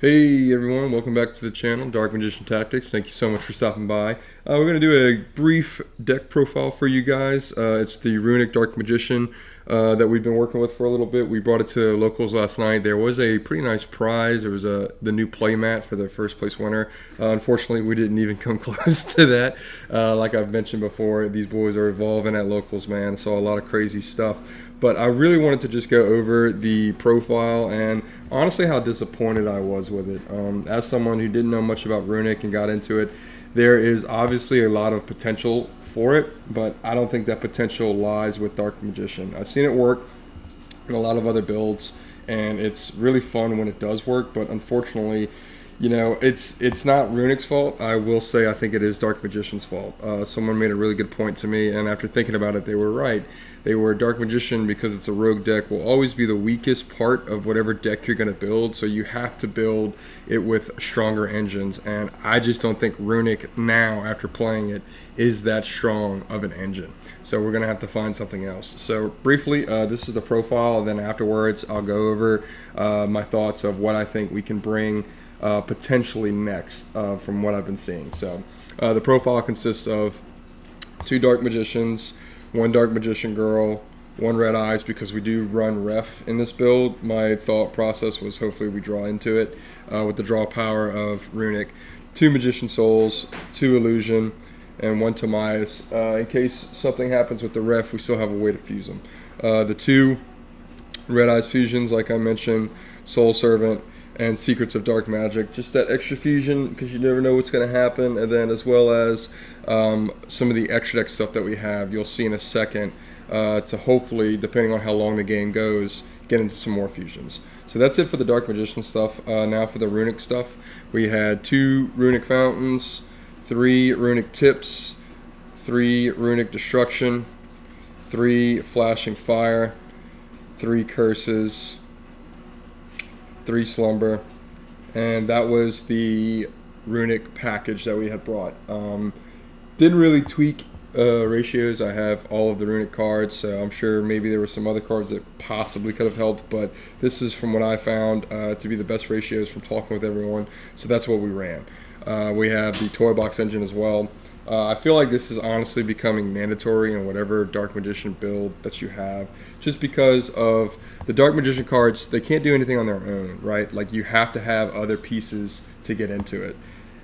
Hey everyone, welcome back to the channel, Dark Magician Tactics. Thank you so much for stopping by. We're going to do a brief deck profile for you guys. It's the Runick Dark Magician that we've been working with for a little bit. We brought it to locals last night. There was a pretty nice prize. There was the new play mat for the first place winner. Unfortunately, we didn't even come close to that. Like I've mentioned before, these boys are evolving at locals, man. Saw a lot of crazy stuff. But I really wanted to just go over the profile and honestly how disappointed I was with it. As someone who didn't know much about Runic and got into it, there is obviously a lot of potential for it, but I don't think that potential lies with Dark Magician. I've seen it work in a lot of other builds, and it's really fun when it does work, but unfortunately, it's not Runic's fault. I will say I think it is Dark Magician's fault. Someone made a really good point to me, and after thinking about it, they were right. They were Dark Magician because it's a rogue deck will always be the weakest part of whatever deck you're going to build, so you have to build it with stronger engines, and I just don't think Runic now, after playing it, is that strong of an engine. So we're going to have to find something else. So briefly, this is the profile, and then afterwards I'll go over my thoughts of what I think we can bring potentially next from what I've been seeing. So the profile consists of 2 Dark Magicians, 1 Dark Magician girl, 1 Red Eyes, because we do run ref in this build. My thought process was hopefully we draw into it with the draw power of Runic. 2 Magician Souls, 2 Illusion, and 1 Timaeus. In case something happens with the ref, we still have a way to fuse them. The 2 Red Eyes fusions, like I mentioned, Soul Servant, and Secrets of Dark Magic, just that extra fusion because you never know what's going to happen, and then as well as some of the extra deck stuff that we have, you'll see in a second, to hopefully, depending on how long the game goes, get into some more fusions. So that's it for the Dark Magician stuff. Now for the Runic stuff, we had 2 Runic Fountains, 3 Runic Tips, 3 Runic Destruction, 3 Flashing Fire, 3 Curses, 3 Slumber, and that was the Runic package that we had brought. Didn't really tweak ratios. I have all of the Runic cards, so I'm sure maybe there were some other cards that possibly could have helped, but this is from what I found to be the best ratios from talking with everyone, so that's what we ran. We have the Toy Box engine as well. I feel like this is honestly becoming mandatory in whatever Dark Magician build that you have, just because of the Dark Magician cards. They can't do anything on their own, right? Like, you have to have other pieces to get into it.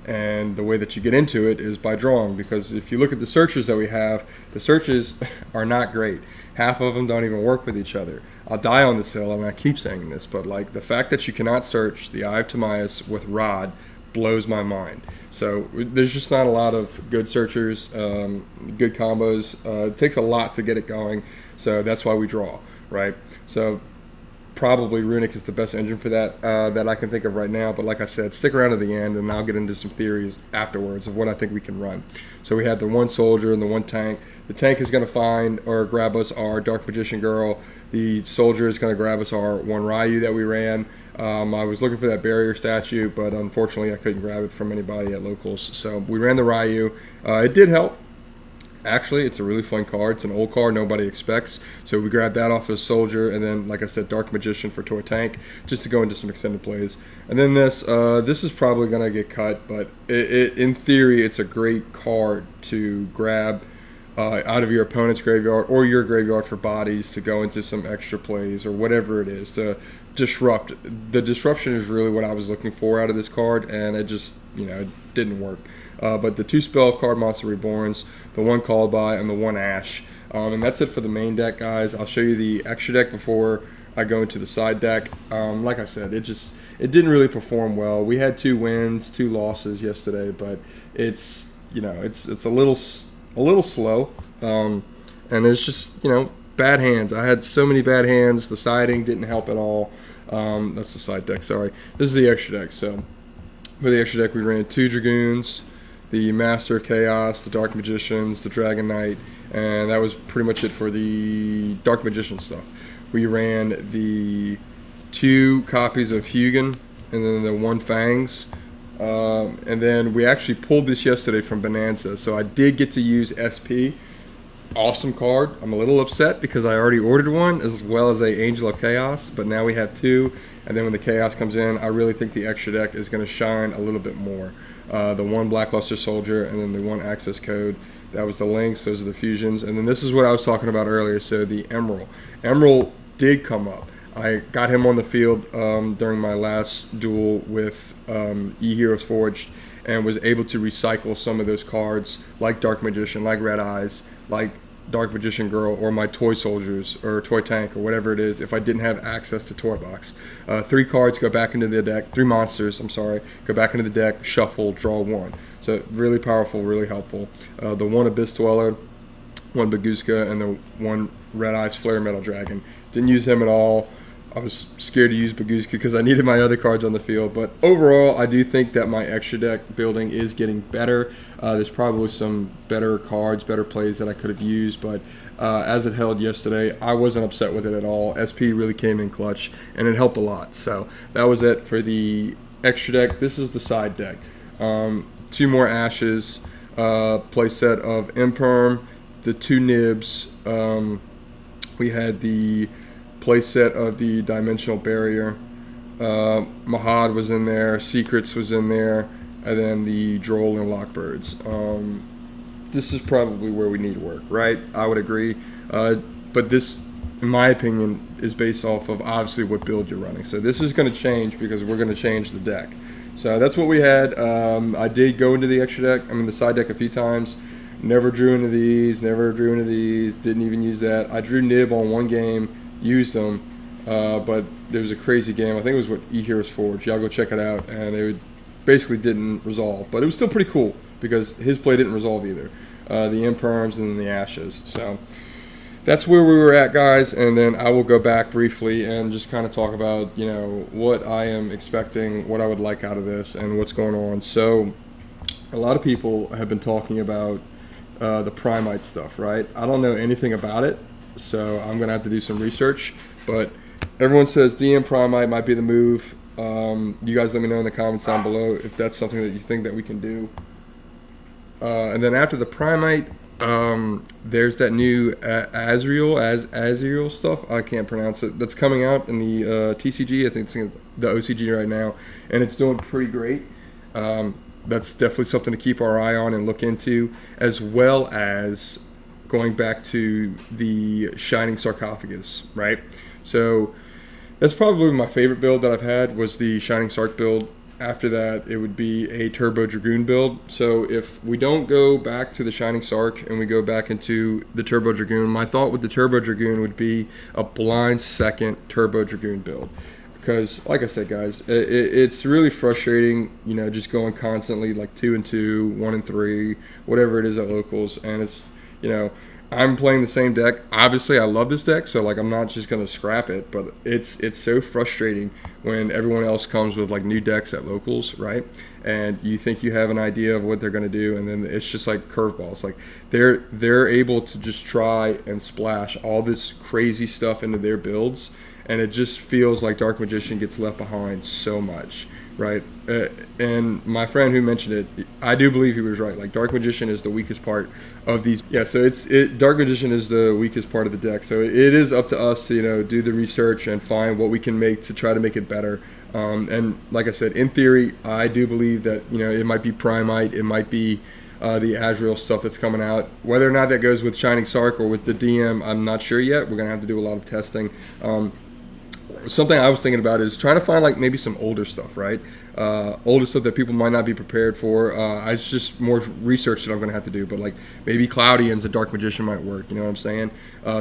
And the way that you get into it is by drawing, because if you look at the searches that we have, the searches are not great. Half of them don't even work with each other. I'll die on this hill, and I keep saying this, but like the fact that you cannot search the Eye of Timaeus with Rod blows my mind. So there's just not a lot of good searchers, good combos. It takes a lot to get it going, so that's why we draw, right? So probably Runic is the best engine for that that I can think of right now. But like I said, stick around to the end, and I'll get into some theories afterwards of what I think we can run. So we had the 1 soldier and the 1 tank. The tank is going to find or grab us our Dark Magician girl. The soldier is going to grab us our 1 Ryu that we ran. I was looking for that barrier statue, but unfortunately I couldn't grab it from anybody at locals. So we ran the Ryu. It did help. Actually, it's a really fun card. It's an old card nobody expects. So we grabbed that off as Soldier, and then, like I said, Dark Magician for Toy Tank, just to go into some extended plays. And then this is probably going to get cut, but in theory, it's a great card to grab out of your opponent's graveyard or your graveyard for bodies to go into some extra plays or whatever it is to disrupt. The disruption is really what I was looking for out of this card, and it just, it didn't work. But the 2 spell card Monster Reborns, the 1 Called By, and the 1 Ash. And that's it for the main deck, guys. I'll show you the extra deck before I go into the side deck. Like I said, it didn't really perform well. We had 2 wins, 2 losses yesterday, but it's a little slow, and it's just bad hands. I had so many bad hands. The siding didn't help at all. That's the side deck. Sorry, this is the extra deck. So for the extra deck, we ran 2 Dragoons, the Master of Chaos, the Dark Magicians, the Dragon Knight, and that was pretty much it for the Dark Magician stuff. We ran the 2 copies of Hugin, and then the 1 Fangs, and then we actually pulled this yesterday from Bonanza, so I did get to use SP. Awesome card. I'm a little upset because I already ordered one, as well as a Angel of Chaos, but now we have 2, And then when the Chaos comes in, I really think the extra deck is going to shine a little bit more. The one Blackluster Soldier and then the one Access Code. That was the links, those are the fusions. And then this is what I was talking about earlier, so the Emerald. Emerald did come up. I got him on the field during my last duel with E-Heroes Forged and was able to recycle some of those cards like Dark Magician, like Red Eyes, like Dark Magician Girl, or my Toy Soldiers or Toy Tank or whatever it is if I didn't have access to Toy Box. 3 cards go back into the deck, 3 monsters, I'm sorry, go back into the deck, shuffle, draw 1. So really powerful, really helpful. The one Abyss Dweller, one Bagooska, and the one Red Eyes Flare Metal Dragon. Didn't use him at all. I was scared to use Bagooska because I needed my other cards on the field. But overall, I do think that my extra deck building is getting better. There's probably some better cards, better plays that I could have used. But as it held yesterday, I wasn't upset with it at all. SP really came in clutch, and it helped a lot. So that was it for the extra deck. This is the side deck. 2 more Ashes, play set of Imperm, the 2 Nibs. We had the playset of the Dimensional Barrier. Mahad was in there, Secrets was in there, and then the Droll and Lockbirds. This is probably where we need to work, right? I would agree. But this, in my opinion, is based off of obviously what build you're running. So this is going to change because we're going to change the deck. So that's what we had. I did go into the extra deck, the side deck a few times. Never drew into these, didn't even use that. I drew Nib on 1 game, used them, but there was a crazy game. I think it was what E-Heroes Forged. Y'all go check it out, and it basically didn't resolve. But it was still pretty cool because his play didn't resolve either. The Imperms and then the Ashes. So that's where we were at, guys, and then I will go back briefly and just kind of talk about, what I am expecting, what I would like out of this, and what's going on. So a lot of people have been talking about the Primite stuff, right? I don't know anything about it, so I'm going to have to do some research, but everyone says DM Primite might be the move. You guys let me know in the comments down below if that's something that you think that we can do. And then after the Primite, there's that new Azrael stuff. I can't pronounce it. That's coming out in the TCG. I think it's in the OCG right now, and it's doing pretty great. That's definitely something to keep our eye on and look into, as well as going back to the Shining Sarcophagus, right? So that's probably my favorite build that I've had was the Shining Sark build. After that, it would be a Turbo Dragoon build. So if we don't go back to the Shining Sark and we go back into the Turbo Dragoon, my thought with the Turbo Dragoon would be a blind second Turbo Dragoon build. Because, like I said, guys, it's really frustrating, just going constantly like 2 and 2, 1 and 3, whatever it is at locals. And it's, I'm playing the same deck. Obviously, I love this deck, so like I'm not just gonna scrap it. But it's so frustrating when everyone else comes with like new decks at locals, right? And you think you have an idea of what they're gonna do, and then it's just like curveballs. Like they're able to just try and splash all this crazy stuff into their builds, and it just feels like Dark Magician gets left behind so much, right? And my friend who mentioned it, I do believe he was right. Like Dark Magician is the weakest part of these. Yeah, so Dark Magician is the weakest part of the deck. So it is up to us to do the research and find what we can make to try to make it better. And like I said, in theory, I do believe that it might be Primite, it might be the Azrael stuff that's coming out. Whether or not that goes with Shining Sark or with the DM, I'm not sure yet. We're gonna have to do a lot of testing. Something I was thinking about is trying to find like maybe some older stuff, right? Older stuff that people might not be prepared for. It's just more research that I'm going to have to do, but like maybe Cloudians, a Dark Magician might work, you know what I'm saying?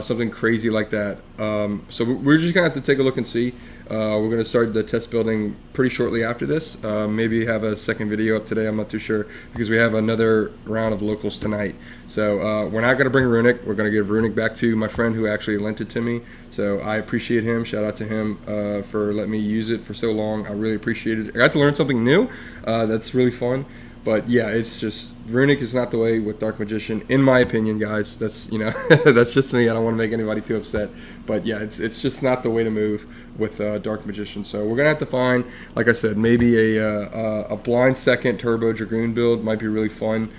Something crazy like that. So we're just going to have to take a look and see. We're going to start the test building pretty shortly after this. Maybe have a second video up today, I'm not too sure, because we have another round of locals tonight. So we're not going to bring Runic. We're going to give Runic back to my friend who actually lent it to me. So I appreciate him. Shout out to him for letting me use it for so long. I really appreciate it. I got to learn something new. That's really fun. But yeah, it's just Runic is not the way with Dark Magician, in my opinion, guys. That's that's just me. I don't want to make anybody too upset. But yeah, it's just not the way to move with Dark Magician. So we're gonna have to find, like I said, maybe a blind second Turbo Dragoon build might be really fun.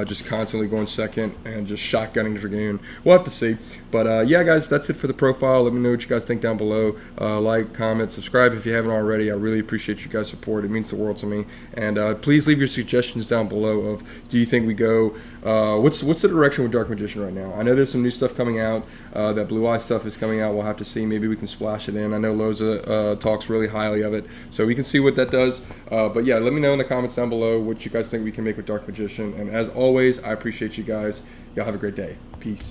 just constantly going second and just shotgunning Dragoon. We'll have to see. But yeah, guys, that's it for the profile. Let me know what you guys think down below. Like, comment, subscribe if you haven't already. I really appreciate you guys' support. It means the world to me. And please leave your suggestions down below of, do you think we go, what's the direction with Dark Magician right now? I know there's some new stuff coming out. That Blue Eye stuff is coming out. We'll have to see. Maybe we can splash it in. I know Loza talks really highly of it, so we can see what that does. But yeah, let me know in the comments down below what you guys think we can make with Dark Magician. And as always, I appreciate you guys. Y'all have a great day. Peace.